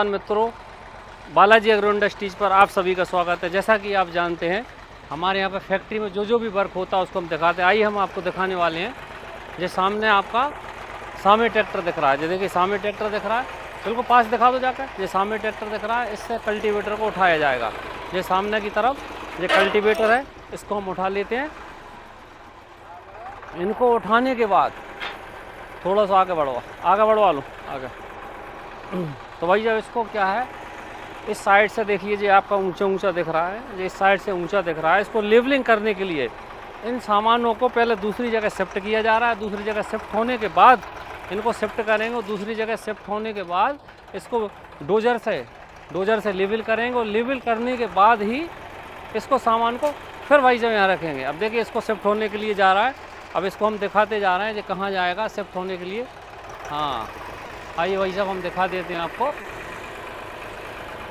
मित्रों, Balaji agro industries पर आप सभी का स्वागत है। जैसा कि आप जानते हैं, हमारे यहाँ पे फैक्ट्री में जो भी वर्क होता है उसको हम दिखाते हैं। आइए हम आपको दिखाने वाले हैं। ये सामने आपका सामे ट्रैक्टर दिख रहा है। ये देखिए सामे ट्रैक्टर दिख रहा है, बिल्कुल पास दिखा दो जाकर। ये सामे ट्रैक्टर दिख रहा है, इससे कल्टीवेटर को उठाया जाएगा। ये सामने की तरफ ये कल्टीवेटर है, इसको हम उठा लेते हैं। इनको उठाने के बाद थोड़ा सा आगे बढ़वा लो आगे। तो भाई जब इसको क्या है, इस साइड से देखिए, ये आपका ऊंचा दिख रहा है, ये इस साइड से ऊंचा दिख रहा है। इसको लेवलिंग करने के लिए इन सामानों को पहले दूसरी जगह शिफ्ट किया जा रहा है। दूसरी जगह शिफ्ट होने के बाद इनको शिफ्ट करेंगे, और दूसरी जगह शिफ्ट होने के बाद इसको डोजर से लेवल करेंगे, और लेवल करने के बाद ही इसको सामान को फिर भाई जब यहाँ रखेंगे। अब देखिए इसको शिफ्ट होने के लिए जा रहा है। अब इसको हम दिखाते जा रहे हैं, ये कहाँ जाएगा शिफ्ट होने के लिए। हाँ आइए भाई साहब हम दिखा देते हैं आपको।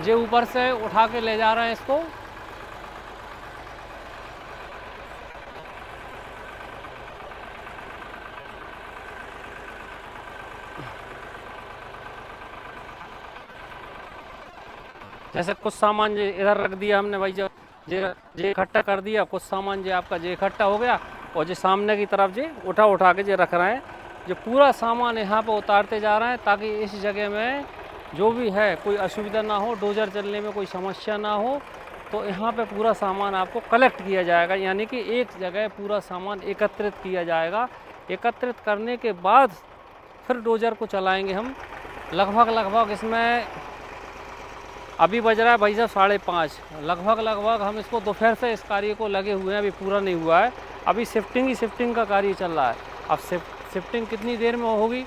ये ऊपर से उठा के ले जा रहे हैं इसको। जैसे कुछ सामान जो इधर रख दिया हमने भाई, जब जे इकट्ठा कर दिया, कुछ सामान जो आपका जे इकट्ठा हो गया, और जो सामने की तरफ जे उठा के जो रख रहे हैं। जो पूरा सामान यहाँ पे उतारते जा रहे हैं, ताकि इस जगह में जो भी है कोई असुविधा ना हो, डोजर चलने में कोई समस्या ना हो। तो यहाँ पे पूरा सामान आपको कलेक्ट किया जाएगा, यानी कि एक जगह पूरा सामान एकत्रित किया जाएगा। एकत्रित करने के बाद फिर डोजर को चलाएंगे हम। लगभग इसमें अभी बज रहा है भाई साहब 5:30। लगभग हम इसको दोपहर से इस कार्य को लगे हुए हैं, अभी पूरा नहीं हुआ है। अभी शिफ्टिंग का कार्य चल रहा है। अब शिफ्टिंग कितनी देर में होगी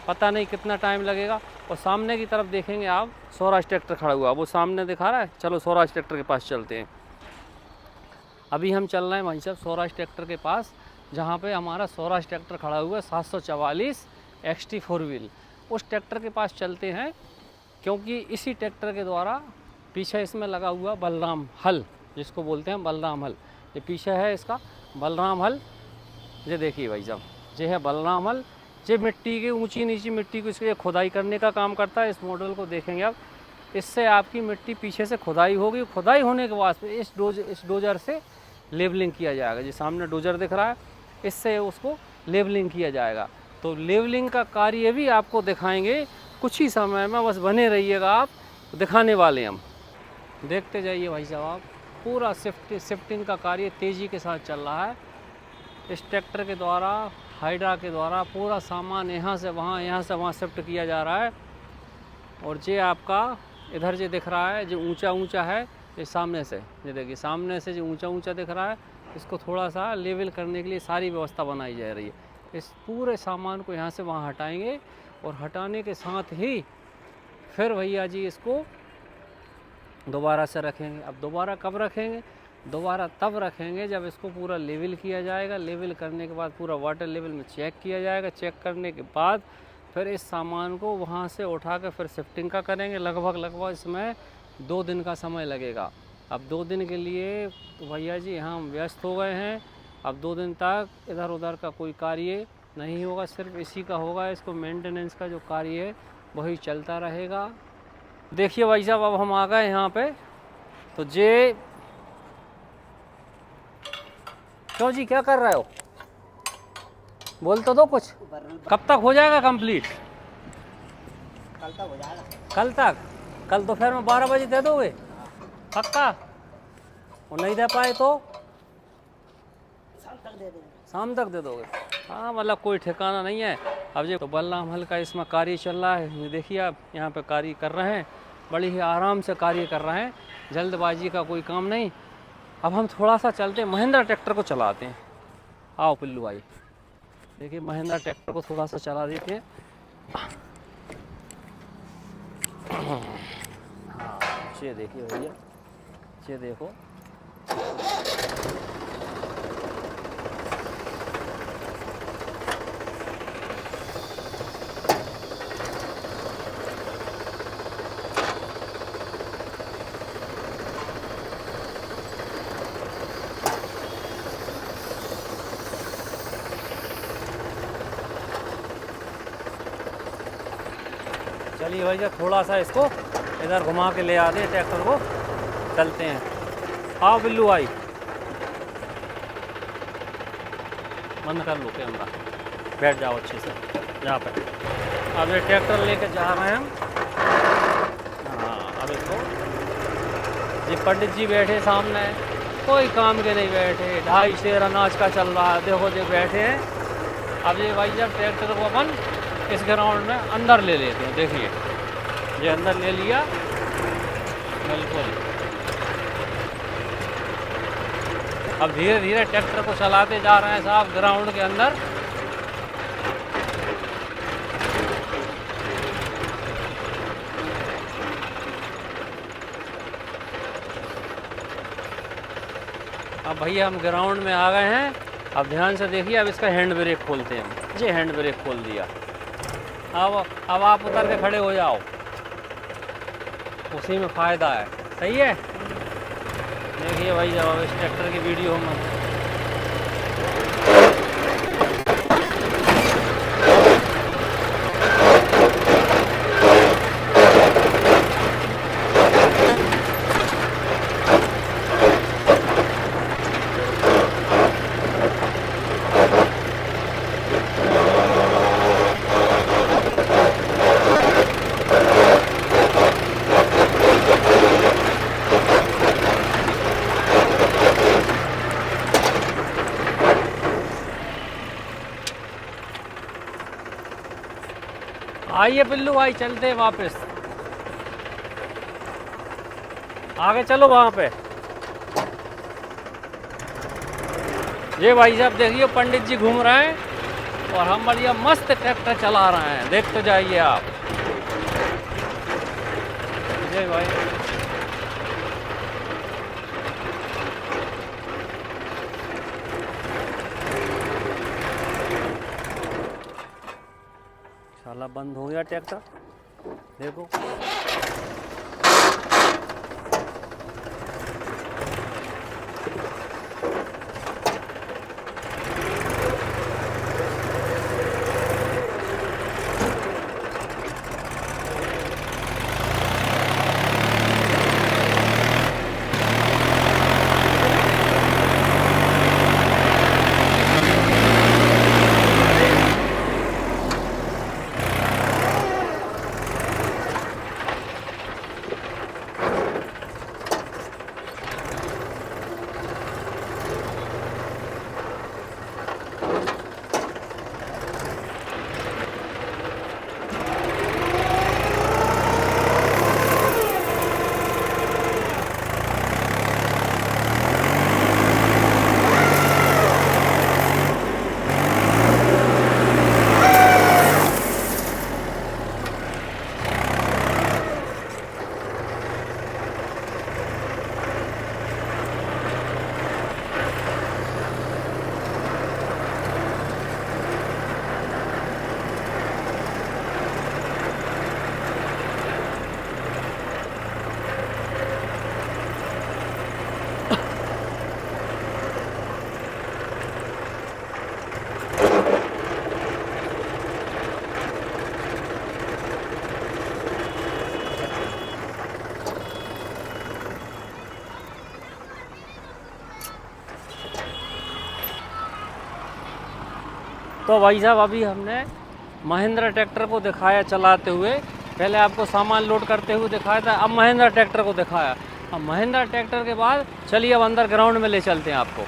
पता नहीं, कितना टाइम लगेगा। और सामने की तरफ देखेंगे आप, स्वराज ट्रैक्टर खड़ा हुआ, वो सामने दिखा रहा है। चलो स्वराज ट्रैक्टर के पास चलते हैं। अभी हम चल रहे हैं भाई साहब स्वराज ट्रैक्टर के पास, जहाँ पे हमारा स्वराज ट्रैक्टर खड़ा हुआ है 744 XT 4 व्हील। उस ट्रैक्टर के पास चलते हैं, क्योंकि इसी ट्रैक्टर के द्वारा पीछे इसमें लगा हुआ बलराम हल, जिसको बोलते हैं बलराम हल। ये पीछे है इसका बलराम हल। ये देखिए भाई साहब, ये है बलराम हल। ये मिट्टी की ऊंची नीची मिट्टी को इसके खुदाई करने का काम करता है। इस मॉडल को देखेंगे आप, इससे आपकी मिट्टी पीछे से खुदाई होगी। खुदाई होने के बाद इस डोजर से लेवलिंग किया जाएगा। ये सामने डोजर दिख रहा है, इससे उसको लेवलिंग किया जाएगा। तो लेवलिंग का कार्य भी आपको दिखाएंगे कुछ ही समय में, बस बने रहिएगा आप, दिखाने वाले हम। देखते जाइए भाई साहब आप। पूरा शिफ्टिंग का कार्य तेज़ी के साथ चल रहा है। इस ट्रैक्टर के द्वारा, हाइड्रा के द्वारा पूरा सामान यहाँ से वहाँ शिफ्ट किया जा रहा है। और ये आपका इधर जो दिख रहा है, जो ऊंचा है, ये सामने से, ये देखिए सामने से जो ऊंचा दिख रहा है, इसको थोड़ा सा लेवल करने के लिए सारी व्यवस्था बनाई जा रही है। इस पूरे सामान को यहाँ से वहाँ हटाएंगे, और हटाने के साथ ही फिर भैया जी इसको दोबारा से रखेंगे। अब दोबारा कब रखेंगे? दोबारा तब रखेंगे जब इसको पूरा लेवल किया जाएगा। लेवल करने के बाद पूरा वाटर लेवल में चेक किया जाएगा। चेक करने के बाद फिर इस सामान को वहाँ से उठा कर फिर शिफ्टिंग का करेंगे। लगभग इसमें 2 दिन का समय लगेगा। अब 2 दिन के लिए तो भैया जी यहाँ हम व्यस्त हो गए हैं। अब 2 दिन तक इधर उधर का कोई कार्य नहीं होगा, सिर्फ इसी का होगा। इसको मेंटेनेंस का जो कार्य है वही चलता रहेगा। देखिए भाई साहब, अब हम आ गए यहाँ पे। तो जे क्यों जी, क्या कर रहे हो? बोल तो दो कुछ। कब तक हो जाएगा कंप्लीट? कल तक हो जाएगा। कल तक? कल दोपहर में 12 बजे दे दोगे पक्का? वो नहीं दे पाए तो शाम तक दे देंगे। शाम तक दे दोगे? हाँ, मतलब कोई ठिकाना नहीं है। अब ये तो बलराम हल का इसमें कार्य चल रहा है। ये देखिए आप, यहाँ पे कार्य कर रहे हैं, बड़ी ही आराम से कार्य कर रहे हैं, जल्दबाजी का कोई काम नहीं। अब हम थोड़ा सा चलते हैं, महिंद्रा ट्रैक्टर को चलाते हैं। आओ पिल्लू भाई, देखिए महिंद्रा ट्रैक्टर को थोड़ा सा चला देते हैं। हाँ, ये देखिए भैया, ये देखो, चलिए भैया थोड़ा सा इसको इधर घुमा के ले आते हैं ट्रैक्टर को, चलते हैं। आओ बिल्लू आई, बंद कर लो कैमरा, बैठ जाओ अच्छे से यहाँ पे। अब ये ट्रैक्टर लेके जा रहे हैं हम। हाँ, अब इसको जी पंडित जी बैठे सामने, कोई काम के नहीं बैठे, 2.5 शेर अनाज का चल रहा है, देखो जो बैठे हैं। अब ये भाई जब ट्रैक्टर को अपन इस ग्राउंड में अंदर ले लेते हैं, देखिए ये अंदर ले लिया बिल्कुल। अब धीरे धीरे ट्रैक्टर को चलाते जा रहे हैं साहब ग्राउंड के अंदर। अब भैया हम ग्राउंड में आ गए हैं। अब ध्यान से देखिए, अब इसका हैंड ब्रेक खोलते हैं हम। जी हैंड ब्रेक खोल दिया। अब आप उतर के खड़े हो जाओ, उसी में फ़ायदा है। सही है। देखिए भाई जब अब इस ट्रैक्टर की वीडियो हम आइए पिल्लू भाई, चलते हैं वापस आगे। चलो वहाँ पे ये भाई साहब देखिए पंडित जी घूम रहे हैं और हम बढ़िया मस्त ट्रैक्टर चला रहे हैं। देख तो जाइए आप। ये भाई साला बंद हो गया ट्रैक्टर, देखो। तो भाई साहब अभी हमने महिंद्रा ट्रैक्टर को दिखाया चलाते हुए, पहले आपको सामान लोड करते हुए दिखाया था, अब महिंद्रा ट्रैक्टर को दिखाया। अब महिंद्रा ट्रैक्टर के बाद चलिए अब अंदर ग्राउंड में ले चलते हैं आपको।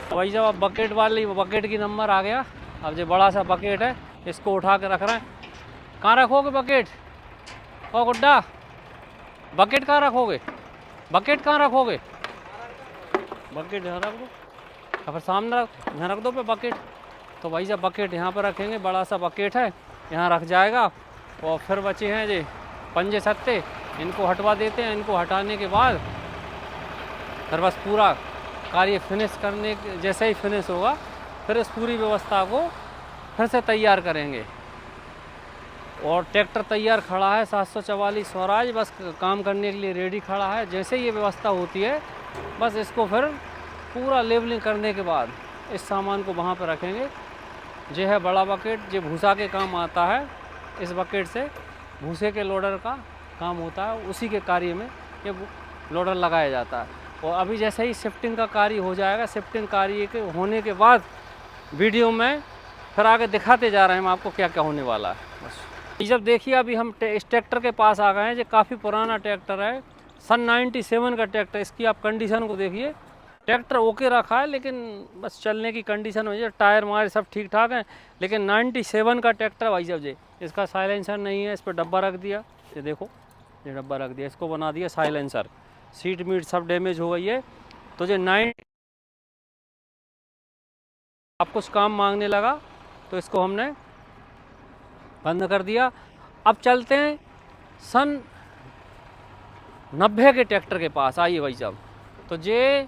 तो भाई साहब अब बकेट वाली बकेट की नंबर आ गया। अब जो बड़ा सा बकेट है इसको उठा के रख रहे हैं। कहाँ रखोगे बकेट? ओ गुड्डा, बकेट कहाँ रखोगे? बकेट कहाँ रखोगे? बकेट यहाँ रख दो, या फिर सामने यहाँ रख दो पे बकेट। तो भाई साहब बकेट यहाँ पर रखेंगे, बड़ा सा बकेट है यहाँ रख जाएगा। और फिर बचे हैं जी पंजे सत्ते, इनको हटवा देते हैं। इनको हटाने के बाद फिर बस पूरा कार्य फिनिश करने जैसे ही फिनिश होगा फिर इस पूरी व्यवस्था को फिर से तैयार करेंगे। और ट्रैक्टर तैयार खड़ा है 744 स्वराज, बस काम करने के लिए रेडी खड़ा है। जैसे ये व्यवस्था होती है बस इसको फिर पूरा लेवलिंग करने के बाद इस सामान को वहाँ पर रखेंगे। ये है बड़ा बकेट, जो भूसा के काम आता है। इस बकेट से भूसे के लोडर का काम होता है उसी के कार्य में ये लोडर लगाया जाता है। और अभी जैसे ही शिफ्टिंग का कार्य हो जाएगा, शिफ्टिंग कार्य के होने के बाद वीडियो में फिर आगे दिखाते जा रहे हैं हम आपको क्या क्या होने वाला है। बस जब देखिए अभी हम इस ट्रैक्टर के पास आ गए हैं। ये काफ़ी पुराना ट्रैक्टर है, सन 97 का ट्रैक्टर। इसकी आप कंडीशन को देखिए, ट्रैक्टर ओके रखा है लेकिन बस चलने की कंडीशन हो जाए, टायर मारे सब ठीक ठाक हैं, लेकिन 97 का ट्रैक्टर भाई साहब जी। इसका साइलेंसर नहीं है, इस पर डब्बा रख दिया, ये देखो ये डब्बा रख दिया, इसको बना दिया साइलेंसर। सीट मीट सब डैमेज हो गई है। तो जो 9 आप कुछ काम मांगने लगा तो इसको हमने बंद कर दिया। अब चलते हैं सन 90 के ट्रैक्टर के पास। आइए भाई साहब, तो ये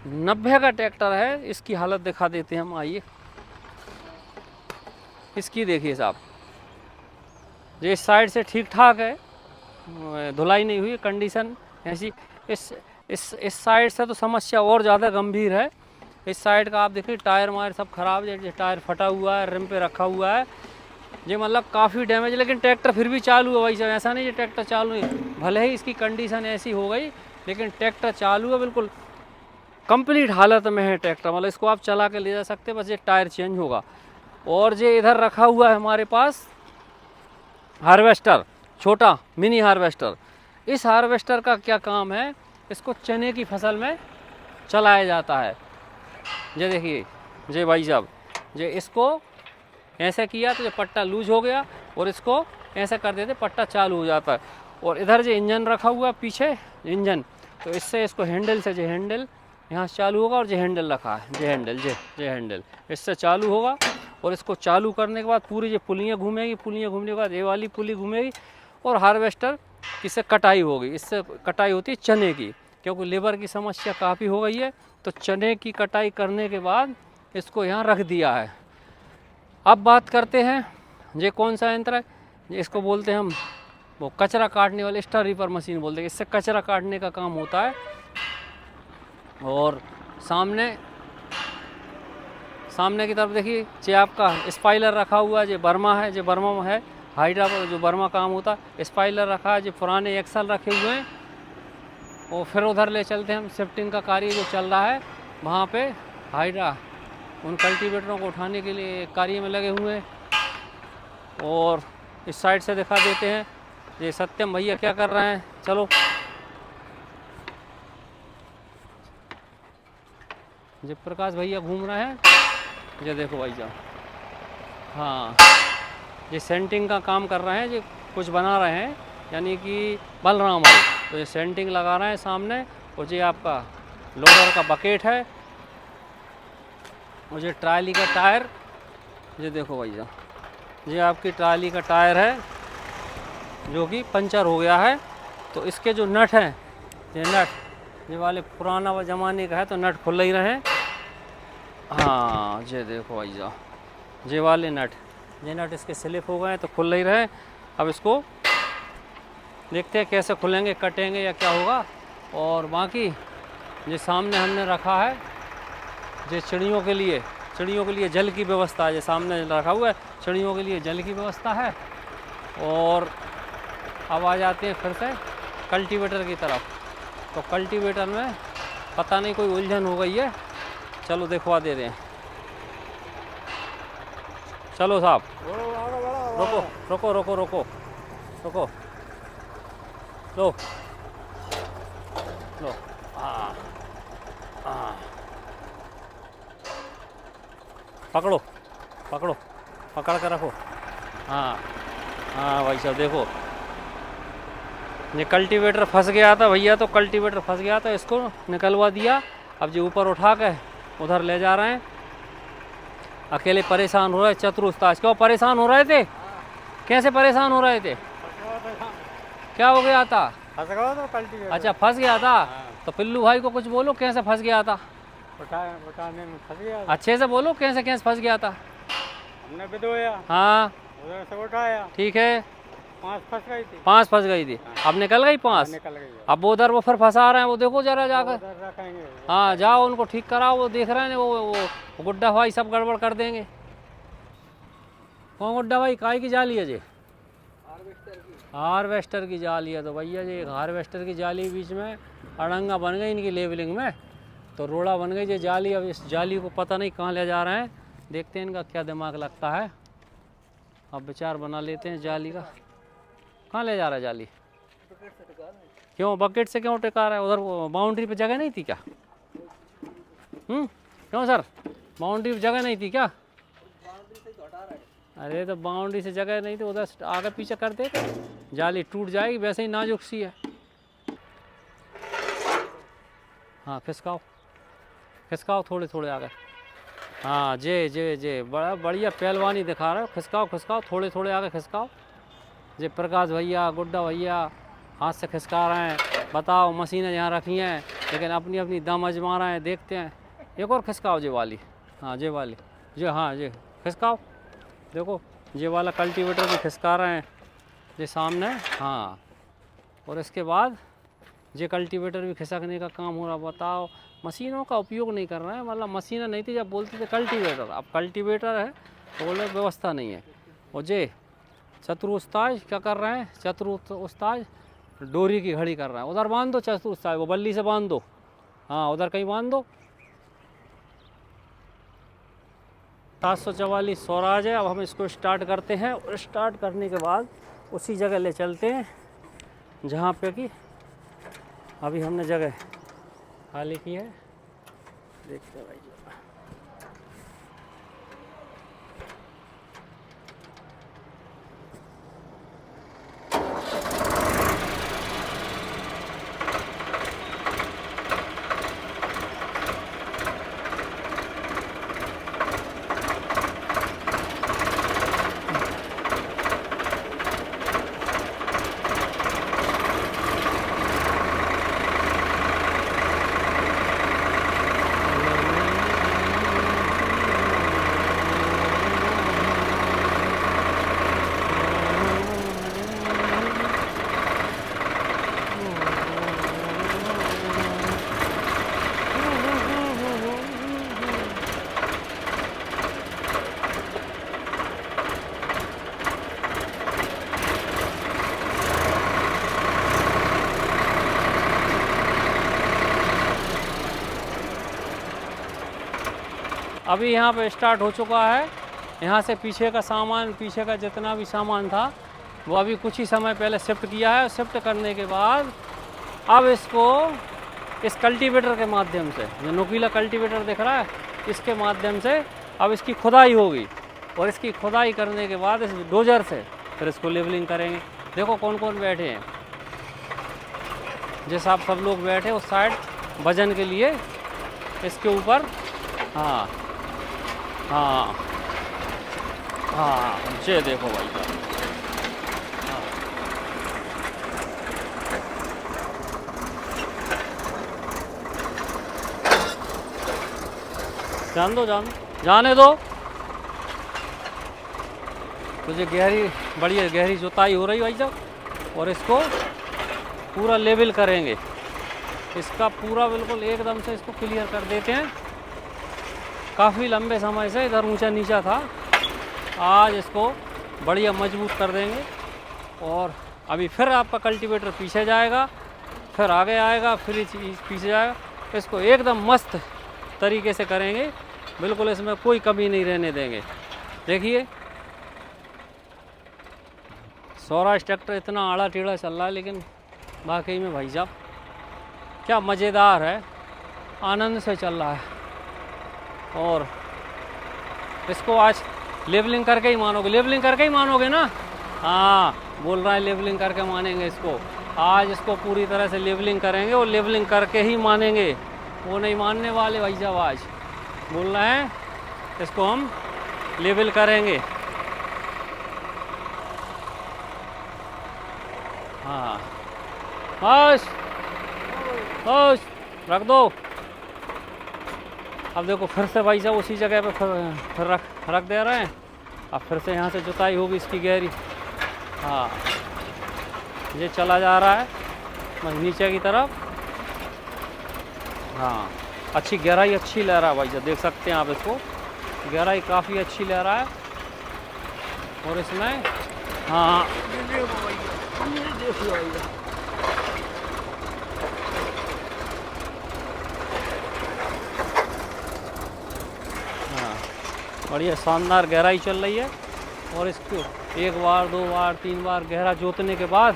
90 का ट्रैक्टर है, इसकी हालत दिखा देते हैं हम। आइए, इसकी देखिए साहब, ये इस साइड से ठीक ठाक है, धुलाई नहीं हुई, कंडीशन ऐसी। इस साइड से तो समस्या और ज़्यादा गंभीर है। इस साइड का आप देखिए टायर मायर सब खराब है, टायर फटा हुआ है, रिम पे रखा हुआ है, ये मतलब काफ़ी डैमेज। लेकिन ट्रैक्टर फिर भी चालू है भाई साहब, ऐसा नहीं ये ट्रैक्टर चालू नहीं, भले ही इसकी कंडीशन ऐसी हो गई लेकिन ट्रैक्टर चालू है, बिल्कुल कंप्लीट हालत में है ट्रैक्टर। मतलब इसको आप चला के ले जा सकते, बस ये टायर चेंज होगा। और ये इधर रखा हुआ है हमारे पास हार्वेस्टर, छोटा मिनी हार्वेस्टर। इस हार्वेस्टर का क्या काम है, इसको चने की फसल में चलाया जाता है। ये देखिए ये भाई साहब, ये इसको ऐसे किया तो ये पट्टा लूज हो गया और इसको ऐसे कर देते पट्टा चालू हो जाता है। और इधर जो इंजन रखा हुआ पीछे इंजन, तो इससे इसको हैंडल से, जो हैंडल यहाँ से चालू होगा, और जो हैंडल रखा है, जो हैंडल इससे चालू होगा। और इसको चालू करने के बाद पूरी ये पुलियाँ घूमेगी, पुलियाँ घूमने के बाद ये वाली पुली घूमेगी और हार्वेस्टर इससे कटाई होगी। इससे कटाई होती है चने की, क्योंकि लेबर की समस्या काफ़ी हो गई है। तो चने की कटाई करने के बाद इसको यहाँ रख दिया है। अब बात करते हैं ये कौन सा यंत्र है, इसको बोलते हैं हम वो कचरा काटने वाले स्टार रीपर मशीन बोलते हैं। इससे कचरा काटने का काम होता है। और सामने की तरफ देखिए ये आपका स्पाइलर रखा हुआ है, ये बर्मा है, जो बर्मा में है हाइड्रा, जो बर्मा काम होता है। स्पाइलर रखा है, जो पुराने एक्सल रखे हुए हैं। और फिर उधर ले चलते हैं हम, शिफ्टिंग का कार्य जो चल रहा है वहाँ पे हाइड्रा उन कल्टीवेटरों को उठाने के लिए कार्य में लगे हुए हैं। और इस साइड से दिखा देते हैं ये सत्यम भैया क्या कर रहे हैं। चलो, ये प्रकाश भैया घूम रहे हैं, ये देखो भाई साहब, हाँ ये सेंटिंग का काम कर रहे हैं, ये कुछ बना रहे हैं, यानी कि बलराम भाई। तो ये सेंटिंग लगा रहे हैं सामने। और ये आपका लोडर का बकेट है, और ये ट्राली का टायर, ये देखो भाई साहब, ये आपकी ट्राली का टायर है जो कि पंचर हो गया है। तो इसके जो नट हैं, ये नट ये वाले पुराना ज़माने का है, तो नट खुल ही रहे। हाँ ये देखो भाई साहब, ये वाले नट, ये नट इसके स्लिप हो गए हैं तो खुल ही रहे। अब इसको देखते हैं कैसे खुलेंगे, कटेंगे या क्या होगा। और बाकी ये सामने हमने रखा है ये चिड़ियों के लिए जल की व्यवस्था है, ये सामने रखा हुआ है, चिड़ियों के लिए जल की व्यवस्था है। और अब आ जाते हैं फिर से कल्टीवेटर की तरफ। तो कल्टीवेटर में पता नहीं कोई उलझन हो गई है, चलो दिखवा दे रहे हैं। चलो साहब, रुको रुको रुको रुको रुको, लो लो, हाँ हाँ, पकड़ो पकड़ो, पकड़ कर रखो। हाँ हाँ भाई साहब देखो, ये कल्टीवेटर फंस गया था भैया, तो कल्टीवेटर फंस गया था, इसको निकलवा दिया। अब जो ऊपर उठा के उधर ले जा रहे हैं। अकेले परेशान हो रहे, चतुर उस्ताद। क्यों परेशान हो रहे थे, कैसे परेशान हो रहे थे, क्या हो गया था? फंस गया तो कल्टीवेटर। अच्छा फंस गया था, तो पिल्लू भाई को कुछ बोलो, कैसे फंस गया था? उठाने में फंस गया। अच्छे से बोलो, कैसे कैसे फंस गया था? हमने बिदोया, हाँ उधर से उठाया, ठीक है, 5 फंस गई थी। 5 फंस गई थी, अब निकल गई 5। निकल गई। अब वो उधर वो फिर फंसा रहे हैं, वो देखो जरा जाकर। उधर रखेंगे। हाँ जाओ उनको ठीक कराओ, वो देख रहे हैं वो गुड्डा भाई सब गड़बड़ कर देंगे। कौन गुड्डा भाई, काय की जाली है जी? हार्वेस्टर की जाली है। तो भैया जी एक हार्वेस्टर की जाली बीच में अड़ंगा बन गई इनकी लेवलिंग में, तो रोड़ा बन गई ये जाली। अब इस जाली को पता नहीं कहाँ ले जा रहे हैं, देखते हैं इनका क्या दिमाग लगता है। अब विचार बना लेते हैं जाली का। कहाँ ले जा रहा है जाली? क्यों बकेट से क्यों टिका रहा है? उधर बाउंड्री पे जगह नहीं थी क्या? क्यों सर, बाउंड्री पे जगह नहीं थी क्या? अरे तो बाउंड्री से जगह नहीं थी, उधर आगे पीछे कर दे, जाली टूट जाएगी। वैसे ही नाजुक सी है। हाँ खिसकाओ खिसकाओ थोड़े थोड़े आगे। हाँ जे जे जे बड़ा बढ़िया पहलवानी दिखा रहा है। खिसकाओ खिसकाओ थोड़े थोड़े आगे खिसकाओ। जे प्रकाश भैया गुड्डा भैया हाथ से खिसका रहे हैं। बताओ मशीनें यहाँ रखी हैं लेकिन अपनी अपनी दम आजमा रहे हैं। देखते हैं एक और खिसकाओ जे वाली। हाँ जे वाली जे, हाँ जे खिसकाओ। देखो ये वाला कल्टीवेटर भी खिसका रहे हैं ये सामने। हाँ और इसके बाद ये कल्टीवेटर भी खिसकने का काम हो रहा। बताओ मशीनों का उपयोग नहीं कर रहे हैं। मतलब मशीनें नहीं थी जब बोलते थे कल्टीवेटर, अब कल्टीवेटर है तो बोले व्यवस्था नहीं है। और जे चतुर उस्ताद क्या कर रहे हैं? चतुर उस्ताद डोरी की घड़ी कर रहे हैं। उधर बांध दो चतुर उस्ताद, वो बल्ली से बांध दो। हाँ उधर कहीं बांध दो। 744 स्वराज है। अब हम इसको स्टार्ट करते हैं और स्टार्ट करने के बाद उसी जगह ले चलते हैं जहाँ पे कि अभी हमने जगह खाली की है। देखते हैं भाई। अभी यहाँ पे स्टार्ट हो चुका है। यहाँ से पीछे का सामान, पीछे का जितना भी सामान था वो अभी कुछ ही समय पहले शिफ्ट किया है। शिफ्ट करने के बाद अब इसको इस कल्टीवेटर के माध्यम से, जो नुकीला कल्टीवेटर दिख रहा है, इसके माध्यम से अब इसकी खुदाई होगी। और इसकी खुदाई करने के बाद इस डोजर से फिर इसको लेवलिंग करेंगे। देखो कौन कौन बैठे हैं। जैसे आप सब लोग बैठे उस साइड वजन के लिए इसके ऊपर। हाँ हाँ हाँ ये देखो भाई साहब। जान दो जाने दो। तुझे गहरी बढ़िया गहरी जुताई हो रही भाई साहब। और इसको पूरा लेवल करेंगे। इसका पूरा बिल्कुल एकदम से इसको क्लियर कर देते हैं। काफ़ी लंबे समय से इधर ऊंचा नीचा था, आज इसको बढ़िया मजबूत कर देंगे। और अभी फिर आपका कल्टीवेटर पीछे जाएगा, फिर आगे आएगा, फिर पीछे जाएगा। इसको एकदम मस्त तरीके से करेंगे, बिल्कुल इसमें कोई कमी नहीं रहने देंगे। देखिए स्वराज ट्रैक्टर इतना आड़ा टेढ़ा चल रहा है, लेकिन वाकई में भाई साहब क्या मज़ेदार है, आनंद से चल रहा है। और इसको आज लेवलिंग करके ही मानोगे, लेवलिंग करके ही मानोगे ना? हाँ बोल रहा है लेवलिंग करके मानेंगे इसको। आज इसको पूरी तरह से लेवलिंग करेंगे और लेवलिंग करके ही मानेंगे। वो नहीं मानने वाले भाई साहब, आज बोल रहे हैं इसको हम लेवल करेंगे। हाँ बस बस रख दो। अब देखो फिर से भाई साहब उसी जगह पे फिर रख दे रहे हैं। अब फिर से यहाँ से जुताई होगी इसकी गहरी। हाँ ये चला जा रहा है नीचे की तरफ। हाँ अच्छी गहराई अच्छी ले रहा है भाई साहब, देख सकते हैं आप इसको, गहराई काफ़ी अच्छी ले रहा है। और इसमें हाँ ये देखिए भैया, हाँ बढ़िया शानदार गहराई चल रही है। और इसको एक बार, दो बार, तीन बार गहरा जोतने के बाद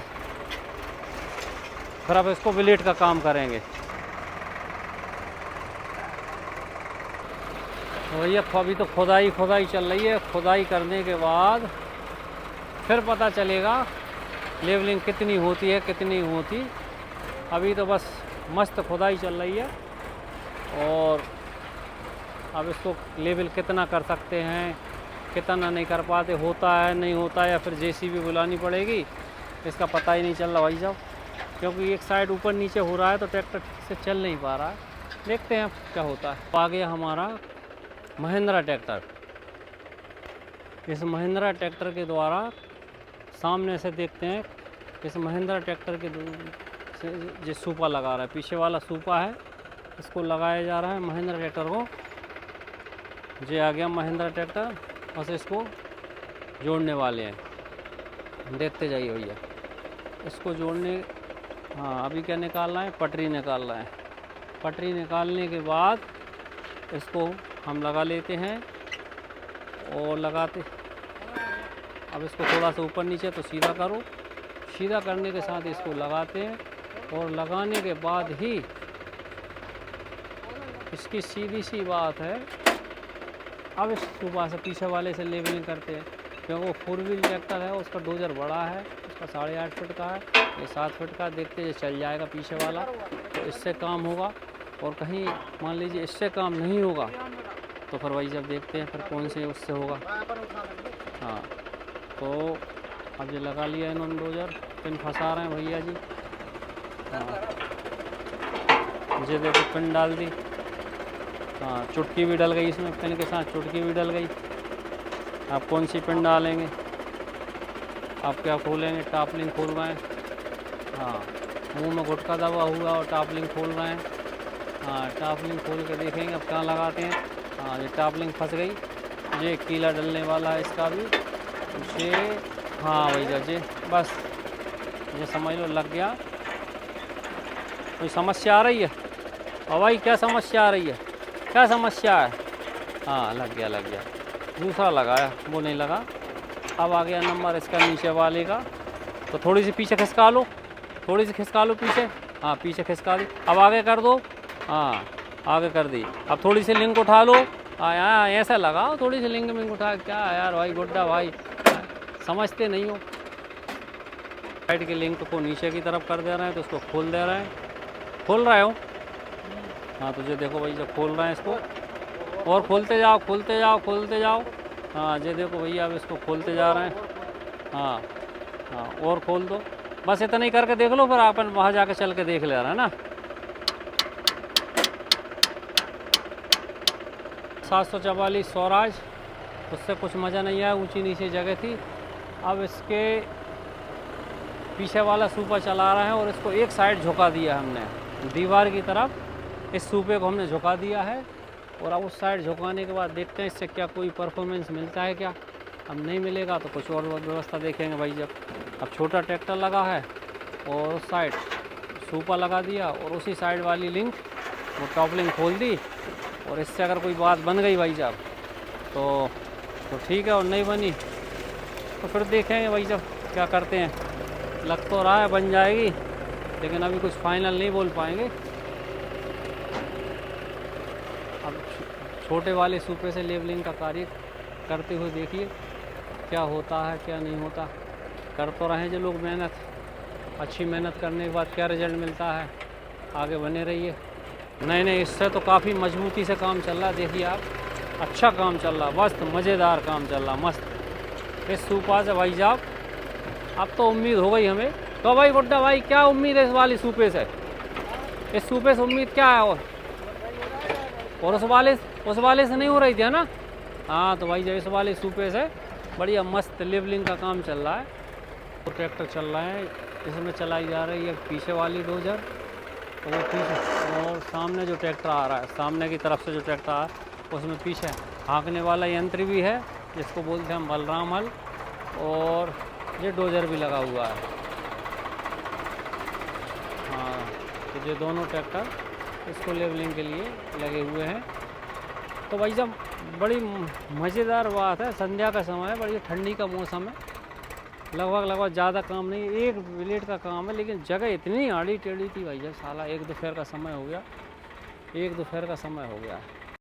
फिर अब इसको ब्लेड का काम करेंगे। तो भैया अभी तो खुदाई चल रही है। खुदाई करने के बाद फिर पता चलेगा लेवलिंग कितनी होती है कितनी नहीं होती। अभी तो बस मस्त खुदाई चल रही है। और अब इसको लेवल कितना कर सकते हैं, कितना नहीं कर पाते, होता है नहीं होता, या फिर जेसीबी बुलानी पड़ेगी, इसका पता ही नहीं चल रहा भाई साहब। क्योंकि एक साइड ऊपर नीचे हो रहा है तो ट्रैक्टर ठीक से चल नहीं पा रहा है। देखते हैं क्या होता है। आ गया हमारा महिंद्रा ट्रैक्टर। इस महिंद्रा ट्रैक्टर के द्वारा सामने से देखते हैं। इस महिंद्रा ट्रैक्टर के से जो सूपा लगा रहा है, पीछे वाला सूपा है, इसको लगाया जा रहा है महिंद्रा ट्रैक्टर को। ये आ गया महिंद्रा ट्रैक्टर, बस इसको जोड़ने वाले हैं। देखते जाइए भैया इसको जोड़ने। हाँ अभी क्या निकालना है, पटरी निकालना है। पटरी निकालने के बाद इसको हम लगा लेते हैं और लगाते। अब इसको थोड़ा सा ऊपर नीचे तो सीधा करो, सीधा करने के साथ इसको लगाते हैं। और लगाने के बाद ही इसकी सीधी सी बात है, अब इस सुबह से पीछे वाले से लेवलिंग करते हैं। क्योंकि वो 4 व्हील ट्रैक्टर है, उसका डोजर बड़ा है, उसका 8.5 फीट का है, ये 7 फीट का। देखते ये चल जाएगा पीछे वाला तो इससे काम होगा। और कहीं मान लीजिए इससे काम नहीं होगा तो फिर वही जब देखते हैं फिर कौन से उससे होगा। हाँ तो अब ये लगा लिया इन्होंने डोजर, पिन फंसा रहे हैं भैया जी। हाँ मुझे देखो पिन डाल दी। हाँ चुटकी भी डल गई इसमें, पिन के साथ चुटकी भी डल गई। आप कौन सी पिन डालेंगे, आप क्या खोलेंगे, टापलिंग खोल रहे हैं। हाँ मुंह में गुटका दबा हुआ और टापलिंग खोल रहे हैं। हाँ टापलिंग खोल के देखेंगे अब कहाँ लगाते हैं। हाँ ये टापलिंग फंस गई, ये कीला डलने वाला है इसका भी ये। हाँ भैया जी बस ये समझ लो लग गया। कोई समस्या आ रही है? और भाई क्या समस्या आ रही है, क्या समस्या है? हाँ लग गया लग गया। दूसरा लगाया वो नहीं लगा। अब आ गया नंबर इसका नीचे वाले का, तो थोड़ी सी पीछे खिसका लो, थोड़ी सी खिसका लो पीछे। हाँ पीछे खिसका दी, अब आगे कर दो। हाँ आगे कर दी। अब थोड़ी सी लिंक उठा लो। हाँ ऐसा लगाओ, थोड़ी सी लिंक मिंक उठा। क्या यार भाई गुड्डा भाई समझते नहीं हो। साइड की लिंक को नीचे की तरफ कर दे रहे हैं तो उसको खोल दे रहे हैं। खोल रहे हो? हाँ तो ये देखो भाई जब खोल रहे हैं इसको, और खोलते जाओ खोलते जाओ खोलते जाओ। हाँ ये देखो भैया अब इसको खोलते जा रहे हैं। हाँ हाँ और खोल दो। बस इतना ही करके देख लो, फिर अपन वहाँ जाके चल के देख ले रहे हैं ना। 744 स्वराज, उससे कुछ मज़ा नहीं आया, ऊंची नीचे जगह थी। अब इसके पीछे वाला सूपा चला रहा है और इसको एक साइड झुका दिया हमने दीवार की तरफ। इस सूपे को हमने झुका दिया है और अब उस साइड झुकाने के बाद देखते हैं इससे क्या कोई परफॉर्मेंस मिलता है क्या। अब नहीं मिलेगा तो कुछ और व्यवस्था देखेंगे भाई। जब अब छोटा ट्रैक्टर लगा है और उस साइड सूपा लगा दिया और उसी साइड वाली लिंक वो टॉपलिंग खोल दी, और इससे अगर कोई बात बन गई भाई साहब तो ठीक है, और नहीं बनी तो फिर देखेंगे भाई साहब क्या करते हैं। लग तो रहा है बन जाएगी, लेकिन अभी कुछ फाइनल नहीं बोल पाएंगे। अब छोटे वाले सूपे से लेवलिंग का कार्य करते हुए देखिए क्या होता है क्या नहीं होता। कर तो रहे हैं जो लोग मेहनत, अच्छी मेहनत करने के बाद क्या रिजल्ट मिलता है। आगे बने रहिए। नहीं इससे तो काफ़ी मजबूती से काम चल रहा है। देखिए आप, अच्छा काम चल रहा, मस्त मज़ेदार काम चल रहा मस्त। इस सूपा से भाई साहब अब तो उम्मीद हो गई हमें। तो भाई गुड्डा भाई क्या उम्मीद है इस वाली सूपे से? इस सूपे से उम्मीद क्या है? और उस वाले से नहीं हो रही थी है ना? हाँ तो भाई जब इस वाले सूपे से बढ़िया मस्त लेवलिंग का काम चल रहा है। तो ट्रैक्टर चल रहा है, इसमें चलाई जा रही है पीछे वाली डोजर, और वो पीछे और सामने जो ट्रैक्टर आ रहा है, सामने की तरफ से जो ट्रैक्टर आ रहा है उसमें पीछे हाँकने वाला यंत्र भी है जिसको बोलते हैं हम बलराम हल, और ये डोजर भी लगा हुआ है। तो ये दोनों ट्रैक्टर इसको लेवलिंग के लिए लगे हुए हैं। तो भाई साहब बड़ी मज़ेदार बात है, संध्या का समय है, बड़ी ठंडी का मौसम है, लगभग ज़्यादा काम नहीं, 1 मिनट का काम है, लेकिन जगह इतनी आड़ी टेढ़ी थी भाई साहब, साला 1 दोपहर का समय हो गया, 1 दोपहर का समय हो गया है।